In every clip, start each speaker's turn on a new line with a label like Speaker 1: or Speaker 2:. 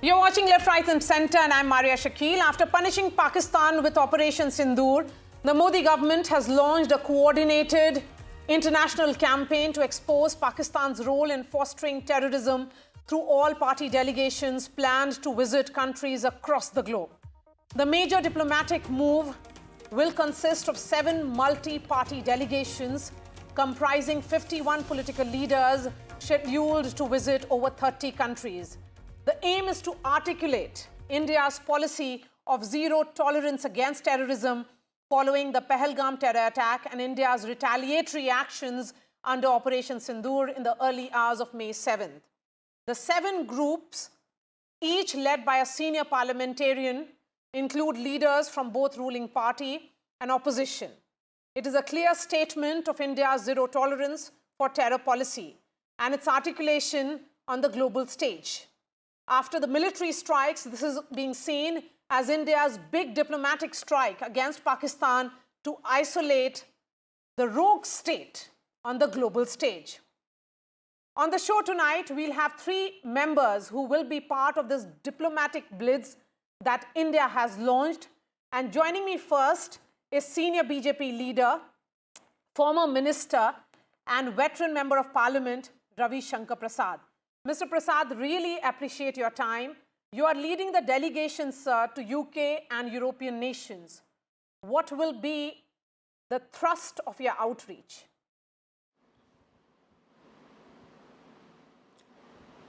Speaker 1: You're watching Left, Right and Centre and I'm Maria Shakil. After punishing Pakistan with Operation Sindoor, the Modi government has launched a coordinated international campaign to expose Pakistan's role in fostering terrorism through all-party delegations planned to visit countries across the globe. The major diplomatic move will consist of 7 multi-party delegations comprising 51 political leaders scheduled to visit over 30 countries. The aim is to articulate India's policy of zero tolerance against terrorism following the Pahalgam terror attack and India's retaliatory actions under Operation Sindoor in the early hours of May 7th. The 7 groups, each led by a senior parliamentarian, include leaders from both ruling party and opposition. It is a clear statement of India's zero tolerance for terror policy and its articulation on the global stage. After the military strikes, this is being seen as India's big diplomatic strike against Pakistan to isolate the rogue state on the global stage. On the show tonight, we'll have 3 members who will be part of this diplomatic blitz that India has launched. And joining me first is senior BJP leader, former minister and veteran member of parliament, Ravi Shankar Prasad. Mr. Prasad, really appreciate your time. You are leading the delegations, sir, to UK and European nations. What will be the thrust of your outreach?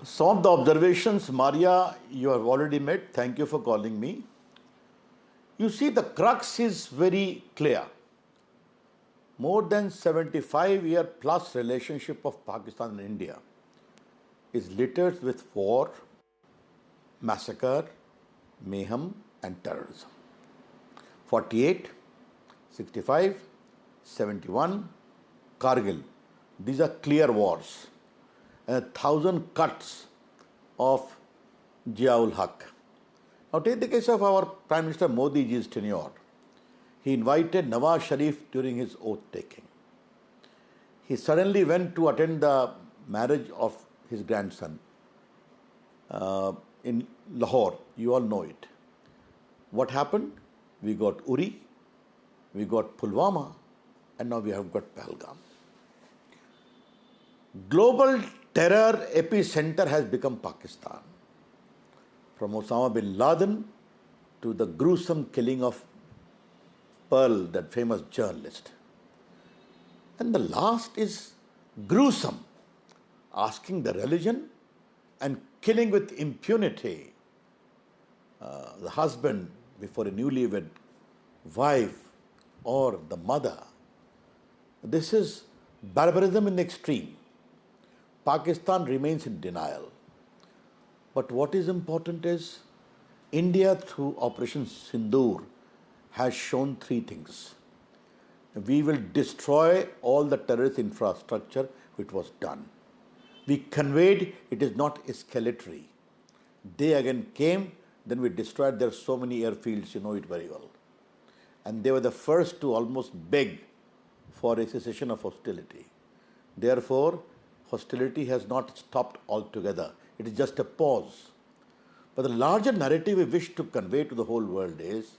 Speaker 2: Some of the observations, Maria, you have already made. Thank you for calling me. You see, the crux is very clear. More than 75-year plus relationship of Pakistan and India is littered with war, massacre, mayhem and terrorism. 48, 65, 71, Kargil. These are clear wars. And 1,000 cuts of Zia-ul Haq. Now take the case of our Prime Minister Modi's tenure. He invited Nawaz Sharif during his oath taking. He suddenly went to attend the marriage of his grandson in Lahore. You all know it. What happened? We got Uri, we got Pulwama, and now we have got Pahalgam. Global terror epicenter has become Pakistan. From Osama bin Laden to the gruesome killing of Pearl, that famous journalist. And the last is gruesome, asking the religion and killing with impunity the husband before a newlywed wife or the mother. This is barbarism in the extreme. Pakistan remains in denial. But what is important is India through Operation Sindoor has shown 3 things. We will destroy all the terrorist infrastructure which was done. We conveyed it is not escalatory. They again came, then we destroyed their so many airfields, you know it very well. And they were the first to almost beg for a cessation of hostility. Therefore, hostility has not stopped altogether. It is just a pause. But the larger narrative we wish to convey to the whole world is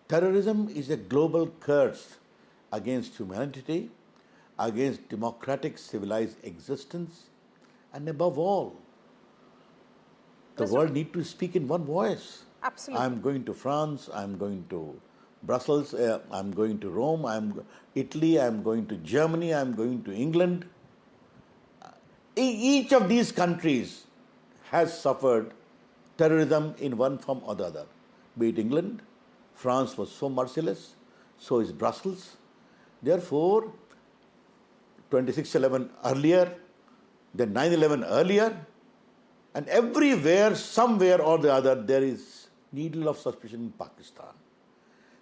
Speaker 2: terrorism is a global curse against humanity, against democratic civilized existence, and above all, the world needs to speak in one voice.
Speaker 1: Absolutely.
Speaker 2: I'm going to France, I'm going to Brussels, I'm going to Rome, I'm Italy, I'm going to Germany, I'm going to England. Each of these countries has suffered terrorism in one form or the other. Be it England, France was so merciless, so is Brussels. Therefore, 26/11 earlier, then 9/11 earlier, and everywhere, somewhere or the other, there is needle of suspicion in Pakistan.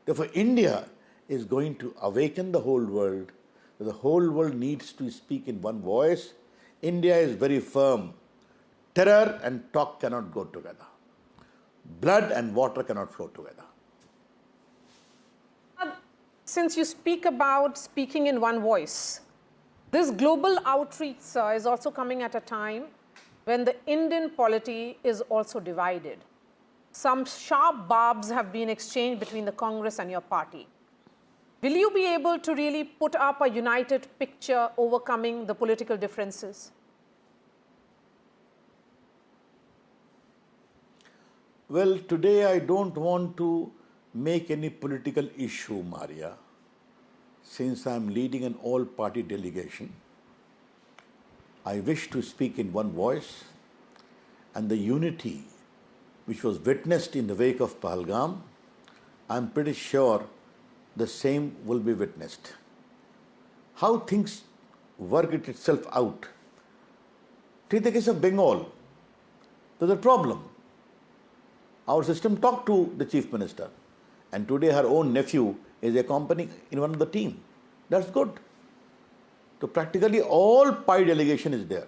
Speaker 2: Therefore, India is going to awaken the whole world. The whole world needs to speak in one voice. India is very firm. Terror and talk cannot go together. Blood and water cannot flow together.
Speaker 1: Since you speak about speaking in one voice, this global outreach, sir, is also coming at a time when the Indian polity is also divided. Some sharp barbs have been exchanged between the Congress and your party. Will you be able to really put up a united picture overcoming the political differences?
Speaker 2: Well, today I don't want to make any political issue, Maria, since I'm leading an all-party delegation. I wish to speak in one voice, and the unity which was witnessed in the wake of Pahalgam, I'm pretty sure the same will be witnessed. How things work it itself out. Take the case of Bengal. There's a problem. Our system talked to the chief minister, and today her own nephew is accompanying in one of the team. That's good. So practically all PI delegation is there.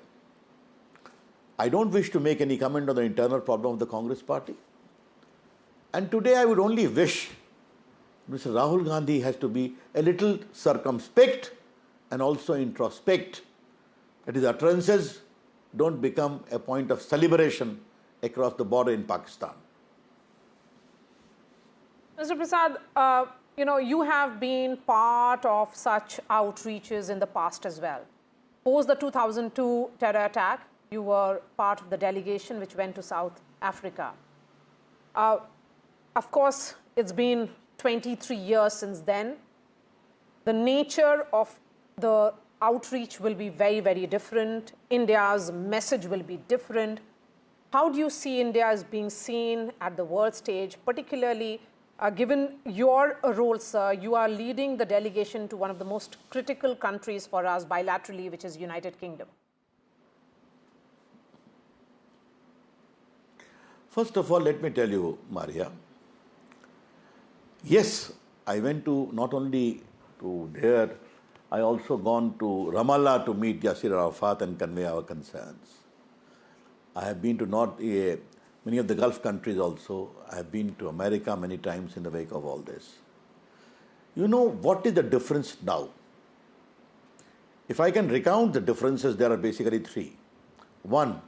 Speaker 2: I don't wish to make any comment on the internal problem of the Congress party. And today I would only wish Mr. Rahul Gandhi has to be a little circumspect and also introspect, that his utterances don't become a point of celebration across the border in Pakistan.
Speaker 1: Mr. Prasad, you have been part of such outreaches in the past as well. Post the 2002 terror attack, you were part of the delegation which went to South Africa. Of course, it's been 23 years since then. The nature of the outreach will be very, very different. India's message will be different. How do you see India as being seen at the world stage, particularly given your role, sir? You are leading the delegation to one of the most critical countries for us bilaterally, which is United Kingdom.
Speaker 2: First of all, let me tell you, Maria, yes, I went to not only to there, I also gone to Ramallah to meet Yasser Arafat and convey our concerns. I have been to many of the Gulf countries also. I have been to America many times in the wake of all this. You know what is the difference now? If I can recount the differences, there are basically three. One,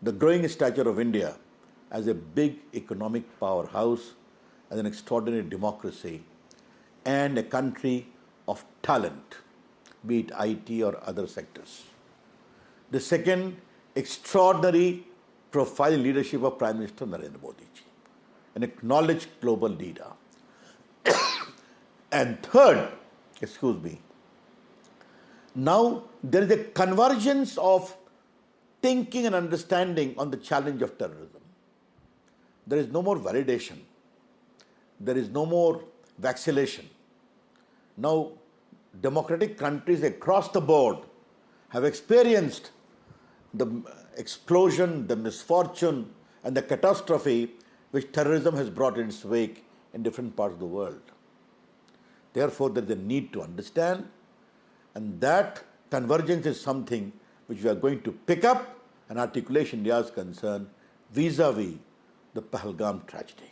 Speaker 2: the growing stature of India as a big economic powerhouse, as an extraordinary democracy, and a country of talent, be it IT or other sectors. The second, extraordinary profile leadership of Prime Minister Narendra Modi ji, an acknowledged global leader. And third, now there is a convergence of thinking and understanding on the challenge of terrorism. There is no more validation. There is no more vacillation. Now, democratic countries across the board have experienced the explosion, the misfortune, and the catastrophe which terrorism has brought in its wake in different parts of the world. Therefore, there is a need to understand, and that convergence is something which we are going to pick up and articulate India's concern vis-a-vis the Pahalgam tragedy.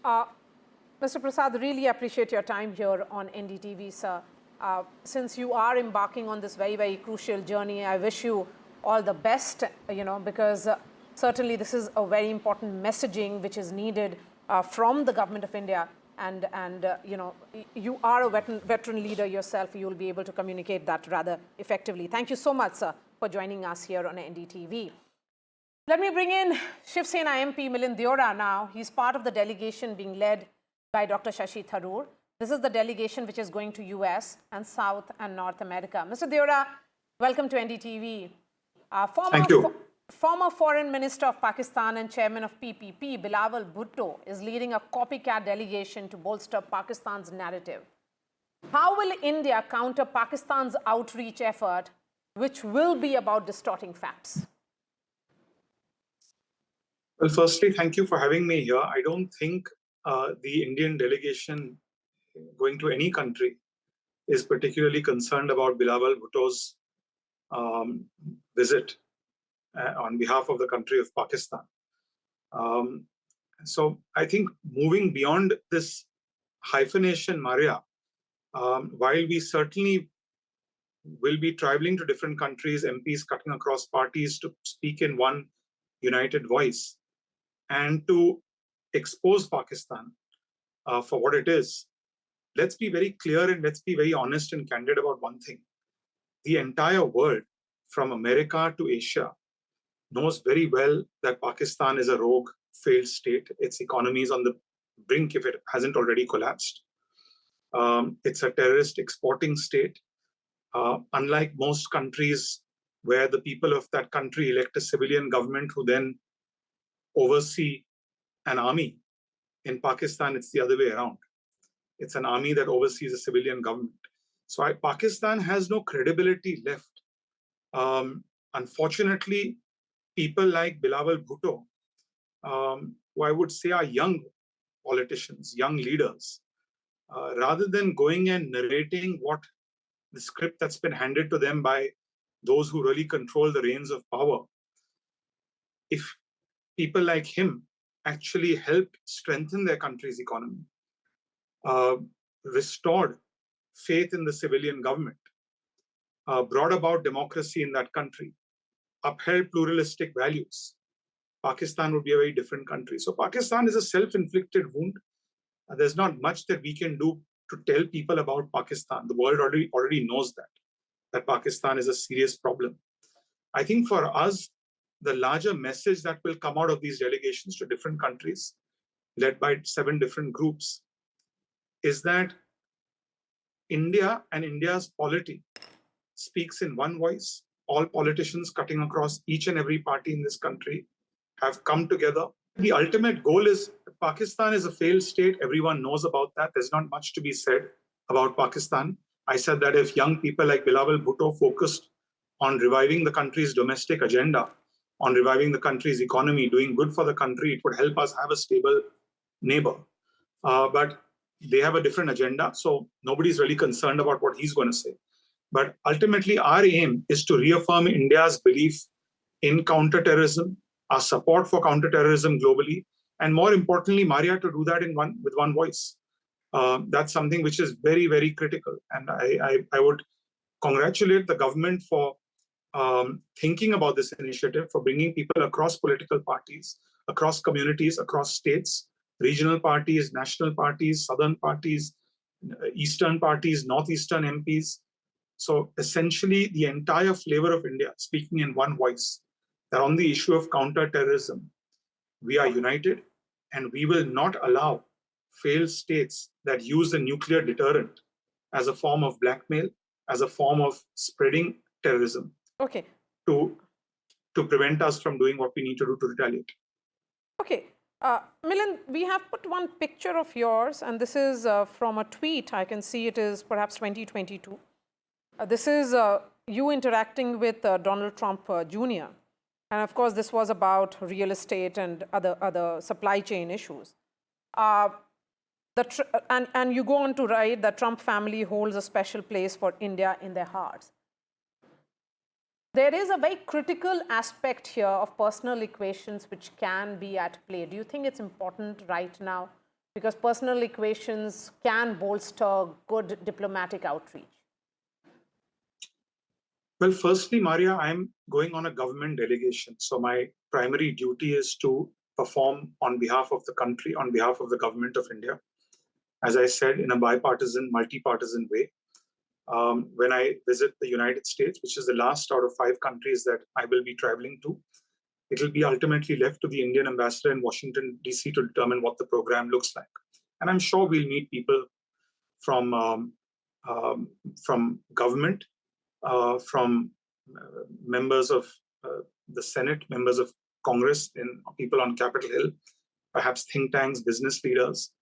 Speaker 1: Mr. Prasad, really appreciate your time here on NDTV, sir. Since you are embarking on this very, very crucial journey, I wish you all the best, because certainly this is a very important messaging which is needed from the government of India. And you are a veteran leader yourself. You will be able to communicate that rather effectively. Thank you so much, sir, for joining us here on NDTV. Let me bring in Shiv Sena MP Milind Deora now. He's part of the delegation being led by Dr. Shashi Tharoor. This is the delegation which is going to US and South and North America. Mr. Deora, welcome to NDTV.
Speaker 3: Thank you.
Speaker 1: Former Foreign Minister of Pakistan and Chairman of PPP, Bilawal Bhutto, is leading a copycat delegation to bolster Pakistan's narrative. How will India counter Pakistan's outreach effort, which will be about distorting facts?
Speaker 3: Well, firstly, thank you for having me here. I don't think the Indian delegation going to any country is particularly concerned about Bilawal Bhutto's visit on behalf of the country of Pakistan. So I think moving beyond this hyphenation, Maria, while we certainly will be traveling to different countries, MPs cutting across parties to speak in one united voice and to expose Pakistan for what it is. Let's be very clear and let's be very honest and candid about one thing. The entire world, from America to Asia, knows very well that Pakistan is a rogue, failed state. Its economy is on the brink if it hasn't already collapsed. It's a terrorist exporting state. Unlike most countries where the people of that country elect a civilian government who then oversee an army, in Pakistan, it's the other way around. It's an army that oversees a civilian government. So Pakistan has no credibility left. Unfortunately, people like Bilawal Bhutto, who I would say are young politicians, young leaders, rather than going and narrating what the script that's been handed to them by those who really control the reins of power, if people like him actually helped strengthen their country's economy, restored faith in the civilian government, brought about democracy in that country, upheld pluralistic values, Pakistan would be a very different country. So Pakistan is a self-inflicted wound. There's not much that we can do to tell people about Pakistan. The world already knows that Pakistan is a serious problem. I think for us, the larger message that will come out of these delegations to different countries, led by 7 different groups, is that India and India's polity speaks in one voice. All politicians cutting across each and every party in this country have come together. The ultimate goal is Pakistan is a failed state. Everyone knows about that. There's not much to be said about Pakistan. I said that if young people like Bilawal Bhutto focused on reviving the country's domestic agenda, on reviving the country's economy, doing good for the country, it would help us have a stable neighbor. But they have a different agenda, so nobody's really concerned about what he's going to say. But ultimately, our aim is to reaffirm India's belief in counterterrorism, our support for counterterrorism globally, and more importantly, Maria, to do that with one voice. That's something which is very, very critical. And I would congratulate the government for thinking about this initiative, for bringing people across political parties, across communities, across states, regional parties, national parties, southern parties, eastern parties, northeastern MPs. So essentially, the entire flavor of India speaking in one voice, that on the issue of counter-terrorism, we are united and we will not allow failed states that use the nuclear deterrent as a form of blackmail, as a form of spreading terrorism, to prevent us from doing what we need to do to retaliate.
Speaker 1: Okay. Milind, we have put one picture of yours, and this is from a tweet. I can see it is perhaps 2022. This is you interacting with Donald Trump Jr. And of course, this was about real estate and other supply chain issues. And you go on to write that Trump family holds a special place for India in their hearts. There is a very critical aspect here of personal equations which can be at play. Do you think it's important right now? Because personal equations can bolster good diplomatic outreach.
Speaker 3: Well, firstly, Maria, I'm going on a government delegation. So my primary duty is to perform on behalf of the country, on behalf of the government of India. As I said, in a bipartisan, multi-partisan way. When I visit the United States, which is the last out of 5 countries that I will be traveling to, it will be ultimately left to the Indian ambassador in Washington, D.C. to determine what the program looks like. And I'm sure we'll meet people from government, from members of the Senate, members of Congress, and people on Capitol Hill, perhaps think tanks, business leaders.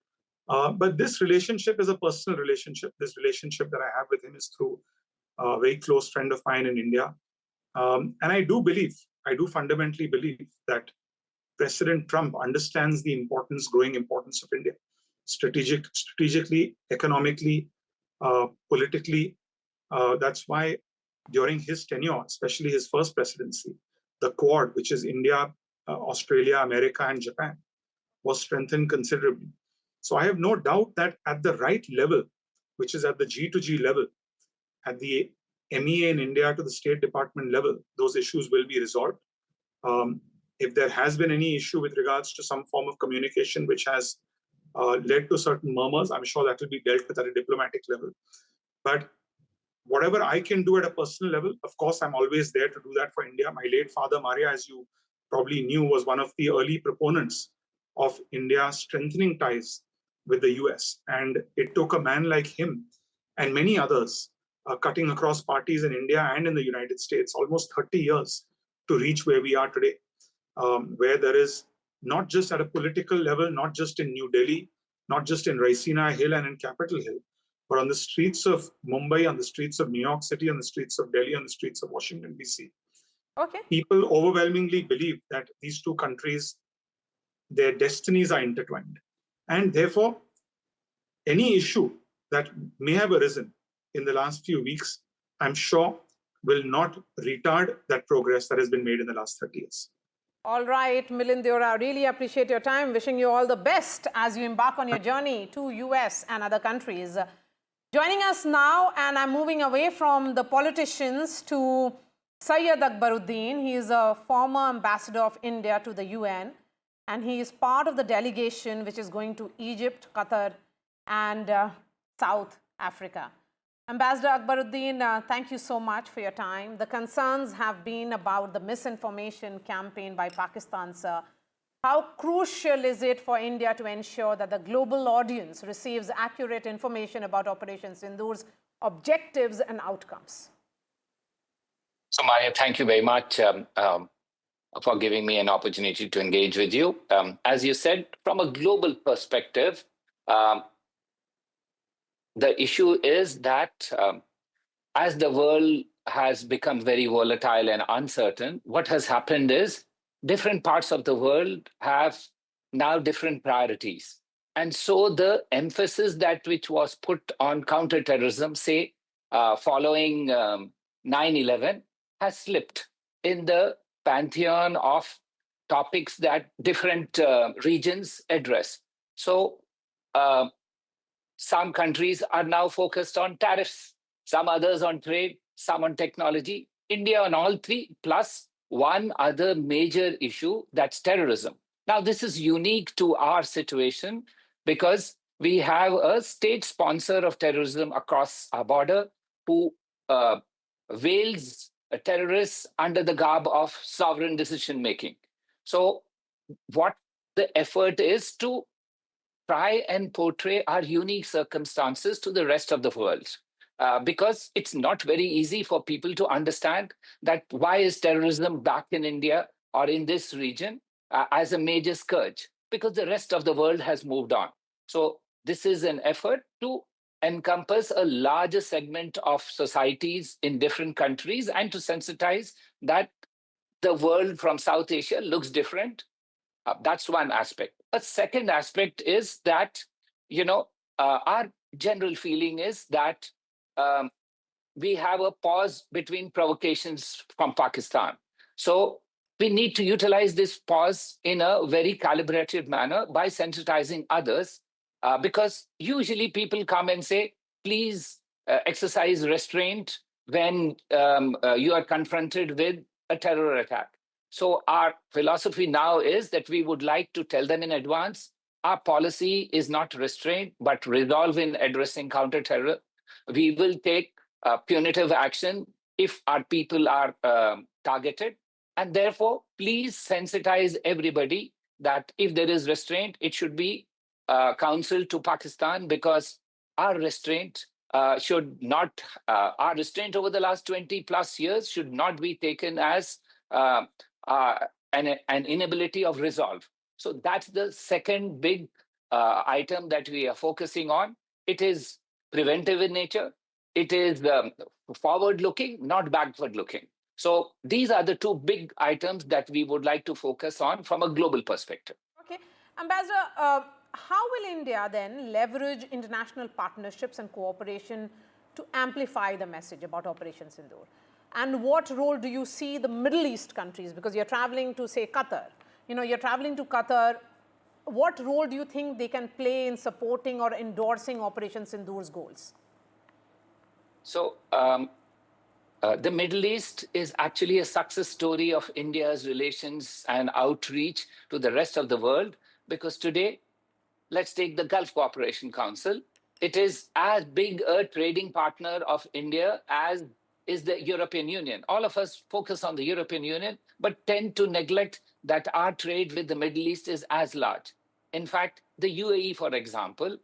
Speaker 3: But this relationship is a personal relationship. This relationship that I have with him is through a very close friend of mine in India. And I do fundamentally believe that President Trump understands the growing importance of India, strategically, economically, politically. That's why during his tenure, especially his first presidency, the Quad, which is India, Australia, America, and Japan, was strengthened considerably. So I have no doubt that at the right level, which is at the G2G level, at the MEA in India to the State Department level, those issues will be resolved. If there has been any issue with regards to some form of communication which has led to certain murmurs, I'm sure that will be dealt with at a diplomatic level. But whatever I can do at a personal level, of course, I'm always there to do that for India. My late father, Maria, as you probably knew, was one of the early proponents of India strengthening ties with the US. And it took a man like him and many others cutting across parties in India and in the United States, almost 30 years to reach where we are today, where there is not just at a political level, not just in New Delhi, not just in Raisina Hill and in Capitol Hill, but on the streets of Mumbai, on the streets of New York City, on the streets of Delhi, on the streets of Washington, D.C.
Speaker 1: Okay.
Speaker 3: People overwhelmingly believe that these two countries, their destinies are intertwined. And therefore, any issue that may have arisen in the last few weeks, I'm sure will not retard that progress that has been made in the last 30 years.
Speaker 1: All right, Milind Deora, I really appreciate your time. Wishing you all the best as you embark on your journey to US and other countries. Joining us now, and I'm moving away from the politicians to Syed Akbaruddin. He is a former ambassador of India to the UN, and he is part of the delegation which is going to Egypt, Qatar, and South Africa. Ambassador Akbaruddin, thank you so much for your time. The concerns have been about the misinformation campaign by Pakistan, sir. How crucial is it for India to ensure that the global audience receives accurate information about Operation Sindoor's objectives and outcomes?
Speaker 4: So, Maria, thank you very much for giving me an opportunity to engage with you. As you said, from a global perspective, the issue is that as the world has become very volatile and uncertain, what has happened is different parts of the world have now different priorities. And so the emphasis that which was put on counterterrorism, say, following 9/11, has slipped in the pantheon of topics that different regions address. So some countries are now focused on tariffs, some others on trade, some on technology. India on all three, plus one other major issue, that's terrorism. Now, this is unique to our situation because we have a state sponsor of terrorism across our border who veils terrorists under the garb of sovereign decision-making. So what the effort is to try and portray our unique circumstances to the rest of the world. Because it's not very easy for people to understand that why is terrorism back in India or in this region as a major scourge? Because the rest of the world has moved on. So this is an effort to encompass a larger segment of societies in different countries and to sensitize that the world from South Asia looks different. That's one aspect. A second aspect is that, our general feeling is that we have a pause between provocations from Pakistan. So we need to utilize this pause in a very calibrated manner by sensitizing others, because usually people come and say, please exercise restraint when you are confronted with a terror attack. So our philosophy now is that we would like to tell them in advance, our policy is not restraint, but resolve in addressing counter-terror. We will take punitive action if our people are targeted. And therefore, please sensitize everybody that if there is restraint, it should be counseled to Pakistan, because our restraint should not, our restraint over the last 20 plus years should not be taken as an inability of resolve. So that's the second big item that we are focusing on. It is preventive in nature. It is forward-looking, not backward-looking. So these are the two big items that we would like to focus on from a global perspective.
Speaker 1: Okay. Ambassador, how will India then leverage international partnerships and cooperation to amplify the message about Operation Sindoor? And what role do you see the Middle East countries, because you're traveling to, say, Qatar, you're traveling to Qatar, what role do you think they can play in supporting or endorsing Operation Sindoor's goals?
Speaker 4: So The Middle East is actually a success story of India's relations and outreach to the rest of the world, because today, let's take the Gulf Cooperation Council. It is as big a trading partner of India as is the European Union. All of us focus on the European Union, but tend to neglect that our trade with the Middle East is as large. In fact, the UAE, for example,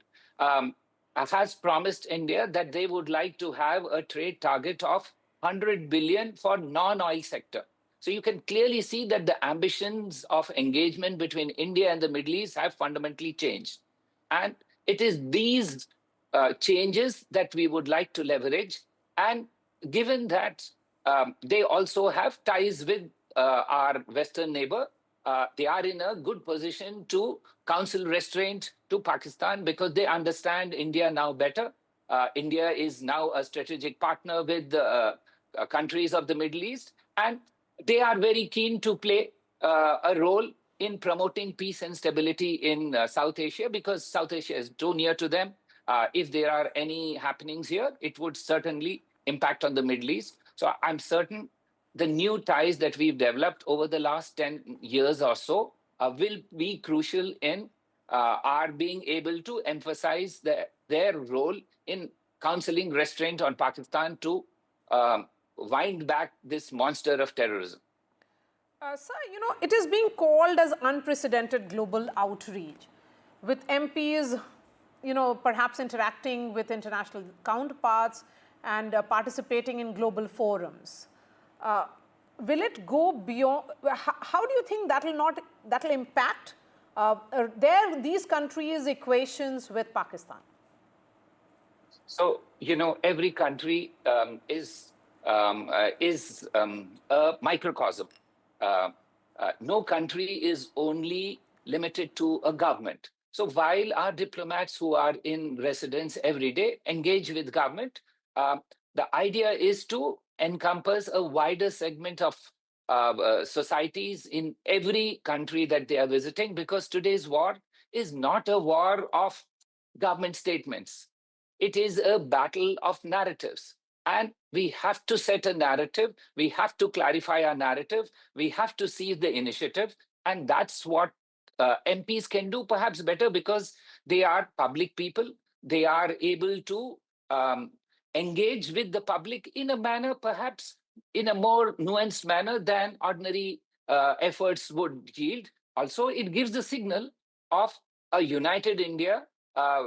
Speaker 4: has promised India that they would like to have a trade target of 100 billion for non-oil sector. So you can clearly see that the ambitions of engagement between India and the Middle East have fundamentally changed. And it is these changes that we would like to leverage. And given that they also have ties with our Western neighbor, they are in a good position to counsel restraint to Pakistan, because they understand India now better. India is now a strategic partner with the countries of the Middle East, and they are very keen to play a role in promoting peace and stability in South Asia, because South Asia is too near to them. If there are any happenings here, it would certainly impact on the Middle East. So I'm certain the new ties that we've developed over the last 10 years or so will be crucial in our being able to emphasize their role in counseling restraint on Pakistan to wind back this monster of terrorism.
Speaker 1: Sir, it is being called as unprecedented global outreach, with MPs, perhaps interacting with international counterparts and participating in global forums. Will it go beyond? How do you think that'll impact these countries' equations with Pakistan?
Speaker 4: So every country is a microcosm. No country is only limited to a government. So while our diplomats who are in residence every day engage with government, the idea is to encompass a wider segment of societies in every country that they are visiting, because today's war is not a war of government statements. It is a battle of narratives. And we have to set a narrative. We have to clarify our narrative. We have to seize the initiative. And that's what MPs can do perhaps better, because they are public people. They are able to engage with the public in a manner, perhaps in a more nuanced manner than ordinary efforts would yield. Also, it gives the signal of a united India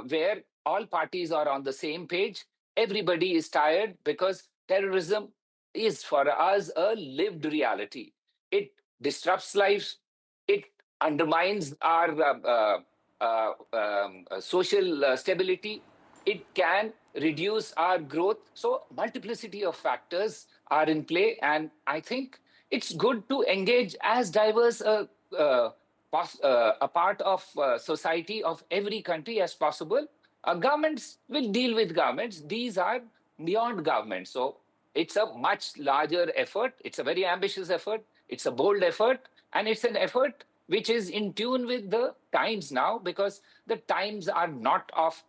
Speaker 4: where all parties are on the same page. Everybody is tired, because terrorism is for us a lived reality. It disrupts lives. It undermines our social stability. It can reduce our growth. So multiplicity of factors are in play. And I think it's good to engage as diverse a part of society of every country as possible. Governments will deal with governments. These are beyond government. So it's a much larger effort. It's a very ambitious effort. It's a bold effort. And it's an effort which is in tune with the times now, because the times are not of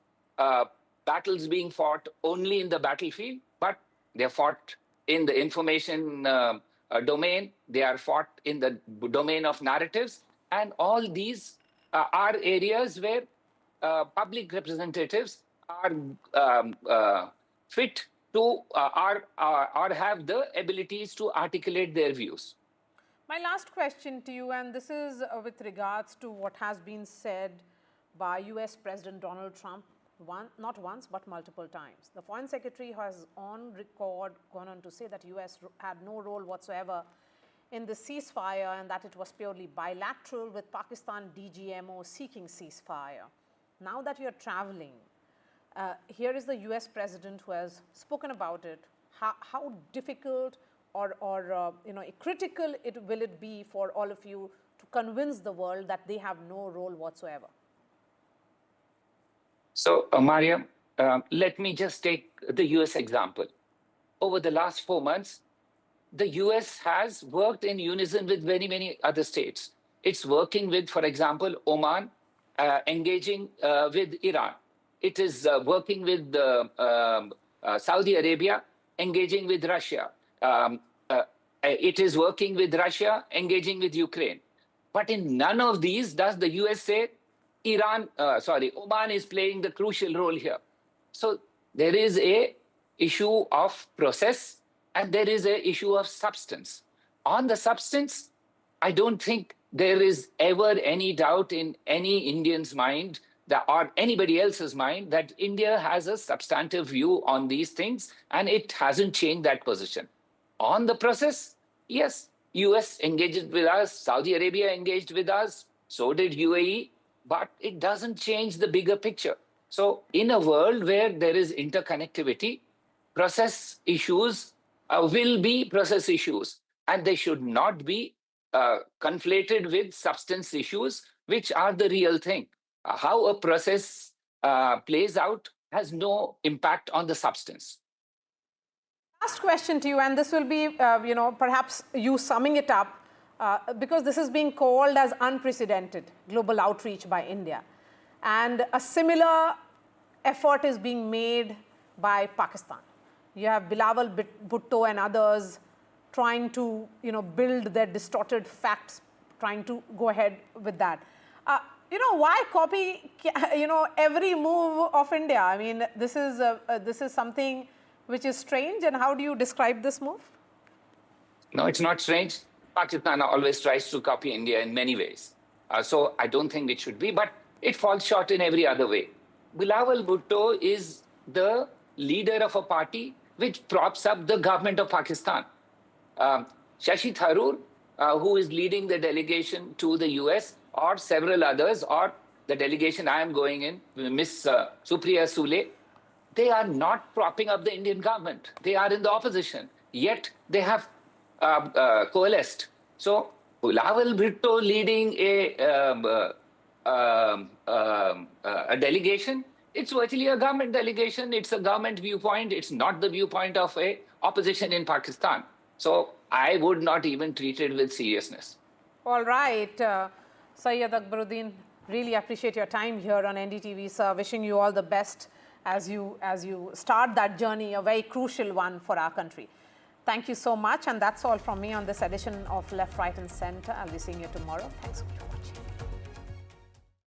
Speaker 4: battles being fought only in the battlefield, but they're fought in the information domain. They are fought in the domain of narratives. And all these are areas where public representatives are fit to or have the abilities to articulate their views.
Speaker 1: My last question to you, and this is with regards to what has been said by US President Donald Trump, not once but multiple times. The Foreign Secretary has on record gone on to say that US had no role whatsoever in the ceasefire, and that it was purely bilateral, with Pakistan DGMO seeking ceasefire. Now that you're traveling, here is the US President who has spoken about it. How difficult or critical will it be for all of you to convince the world that they have no role whatsoever?
Speaker 4: So, Mariam, let me just take the US example. Over the last 4 months, the US has worked in unison with many, many other states. It's working with, for example, Oman, engaging with Iran. It is working with Saudi Arabia, engaging with Russia. it is working with Russia, engaging with Ukraine. But in none of these does the US say Oman is playing the crucial role here. So there is a issue of process and there is a issue of substance. On the substance, I don't think there is ever any doubt in any Indian's mind or anybody else's mind that India has a substantive view on these things and it hasn't changed that position. On the process, yes, US engaged with us, Saudi Arabia engaged with us, so did UAE, but it doesn't change the bigger picture. So in a world where there is interconnectivity, process issues will be process issues, and they should not be conflated with substance issues, which are the real thing. How a process plays out has no impact on the substance.
Speaker 1: Last question to you, and this will be, perhaps you summing it up, because this is being called as unprecedented global outreach by India. And a similar effort is being made by Pakistan. You have Bilawal Bhutto and others trying to, build their distorted facts, trying to go ahead with that. Why copy, every move of India? I mean, this is something which is strange. And how do you describe this move?
Speaker 4: No, it's not strange. Pakistan always tries to copy India in many ways. So I don't think it should be, but it falls short in every other way. Bilawal Bhutto is the leader of a party which props up the government of Pakistan. Shashi Tharoor, who is leading the delegation to the US, or several others, or the delegation I am going in, Miss Supriya Sule, they are not propping up the Indian government. They are in the opposition, yet they have coalesced. So Bilawal Bhutto leading a delegation, it's virtually a government delegation. It's a government viewpoint. It's not the viewpoint of a opposition in Pakistan. So I would not even treat it with seriousness.
Speaker 1: All right. Syed Akbaruddin, really appreciate your time here on NDTV, sir. Wishing you all the best as you start that journey, a very crucial one for our country. Thank you so much. And that's all from me on this edition of Left, Right and Center. I'll be seeing you tomorrow. Thanks for watching.